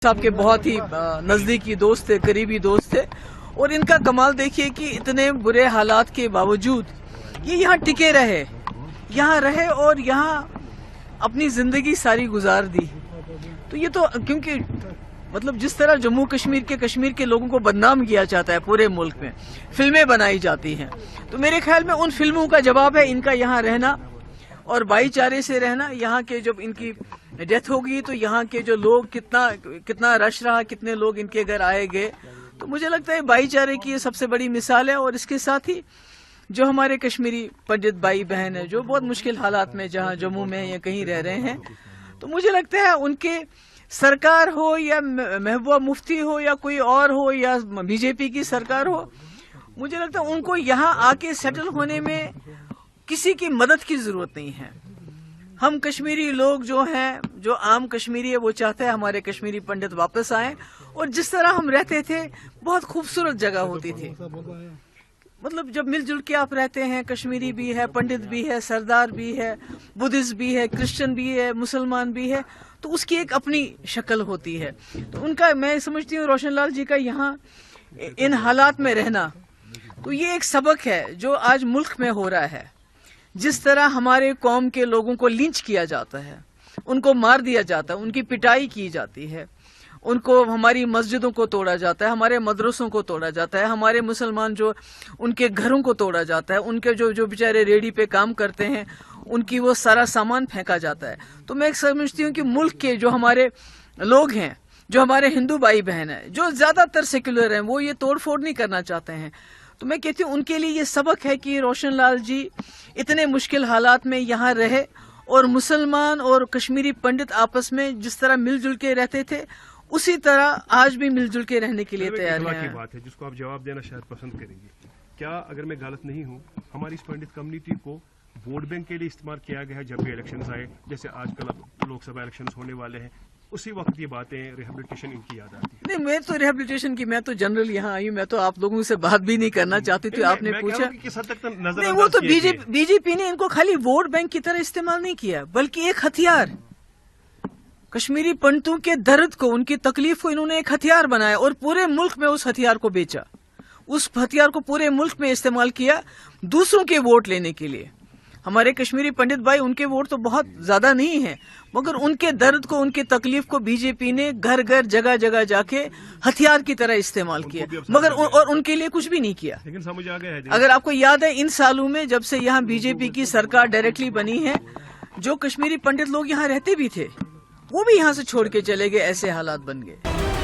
साहब के बहुत ही नज़दीकी दोस्त थे, करीबी दोस्त थे, और इनका कमाल देखिए कि इतने बुरे हालात के बावजूद ये यहाँ टिके रहे, यहाँ रहे और यहाँ अपनी जिंदगी सारी गुजार दी। तो ये तो क्योंकि मतलब जिस तरह जम्मू कश्मीर के लोगों को बदनाम किया जाता है पूरे मुल्क में, फिल्में बनाई जाती हैं, तो मेरे ख्याल में उन फिल्मों का जवाब है इनका यहाँ रहना और भाईचारे से रहना। यहाँ के जब इनकी डेथ होगी तो यहाँ के जो लोग कितना रश रहा, कितने लोग इनके घर आए गए, तो मुझे लगता है भाईचारे की ये सबसे बड़ी मिसाल है। और इसके साथ ही जो हमारे कश्मीरी पंडित भाई बहन है जो बहुत मुश्किल हालात में जहाँ जम्मू में या कहीं रह रहे हैं, तो मुझे लगता है उनके सरकार हो या महबूबा मुफ्ती हो या कोई और हो या बीजेपी की सरकार हो, मुझे लगता है उनको यहाँ आके सेटल होने में किसी की मदद की जरूरत नहीं है। हम कश्मीरी लोग जो हैं, जो आम कश्मीरी है, वो चाहते हैं हमारे कश्मीरी पंडित वापस आएं और जिस तरह हम रहते थे बहुत खूबसूरत जगह होती थी। मतलब जब मिलजुल के आप रहते हैं, कश्मीरी भी है, पंडित भी है, सरदार भी है, बुद्धिस्ट भी है, क्रिश्चियन भी है, मुसलमान भी है, तो उसकी एक अपनी शक्ल होती है। तो उनका मैं समझती हूँ रोशन लाल जी का यहाँ इन हालात में रहना, तो ये एक सबक है जो आज मुल्क में हो रहा है। जिस तरह हमारे कौम के लोगों को लिंच किया जाता है, उनको मार दिया जाता है, उनकी पिटाई की जाती है, उनको हमारी मस्जिदों को तोड़ा जाता है, हमारे मदरसों को तोड़ा जाता है, हमारे मुसलमान जो उनके घरों को तोड़ा जाता है, उनके जो बेचारे रेडी पे काम करते हैं उनकी वो सारा सामान फेंका जाता है। तो मैं समझती हूँ कि मुल्क के जो हमारे लोग हैं, जो हमारे हिंदू भाई बहन हैं, जो ज्यादातर सेक्युलर हैं, वो ये तोड़ फोड़ नहीं करना चाहते हैं। तो मैं कहती हूँ उनके लिए ये सबक है कि रोशन लाल जी इतने मुश्किल हालात में यहाँ रहे और मुसलमान और कश्मीरी पंडित आपस में जिस तरह मिलजुल के रहते थे उसी तरह आज भी मिलजुल के रहने के लिए तैयार हैं। की बात है जिसको आप जवाब देना शायद पसंद करेंगे। क्या अगर मैं गलत नहीं हूँ, हमारी इस पंडित कम्युनिटी को वोट बैंक के लिए इस्तेमाल किया गया है जब भी इलेक्शन आए, जैसे आजकल लोकसभा इलेक्शन होने वाले हैं, उसी वक्त ये बातें रिहेबिलिटेशन इनकी याद आती है? नहीं, मैं तो रिहेबिलिटेशन की, मैं तो जनरल यहाँ आई, मैं तो आप लोगों से बात भी नहीं करना चाहती थी। आपने पूछा किस हद तक नजर नहीं, वो तो बीजेपी ने इनको खाली वोट बैंक की तरह इस्तेमाल नहीं किया, बल्कि एक हथियार, कश्मीरी पंडितों के दर्द को, उनकी तकलीफ को इन्होंने एक हथियार बनाया और पूरे मुल्क में उस हथियार को बेचा, उस हथियार को पूरे मुल्क में इस्तेमाल किया दूसरों के वोट लेने के लिए। हमारे कश्मीरी पंडित भाई, उनके वोट तो बहुत ज्यादा नहीं है, मगर उनके दर्द को, उनकी तकलीफ को बीजेपी ने घर घर जगह जगह जाके हथियार की तरह इस्तेमाल किया, मगर और उनके लिए कुछ भी नहीं किया। लेकिन समझ आ गया है, अगर आपको याद है इन सालों में जब से यहाँ बीजेपी की सरकार डायरेक्टली बनी है, जो कश्मीरी पंडित लोग यहाँ रहते भी थे वो भी यहाँ से छोड़ के चले गए, ऐसे हालात बन गए।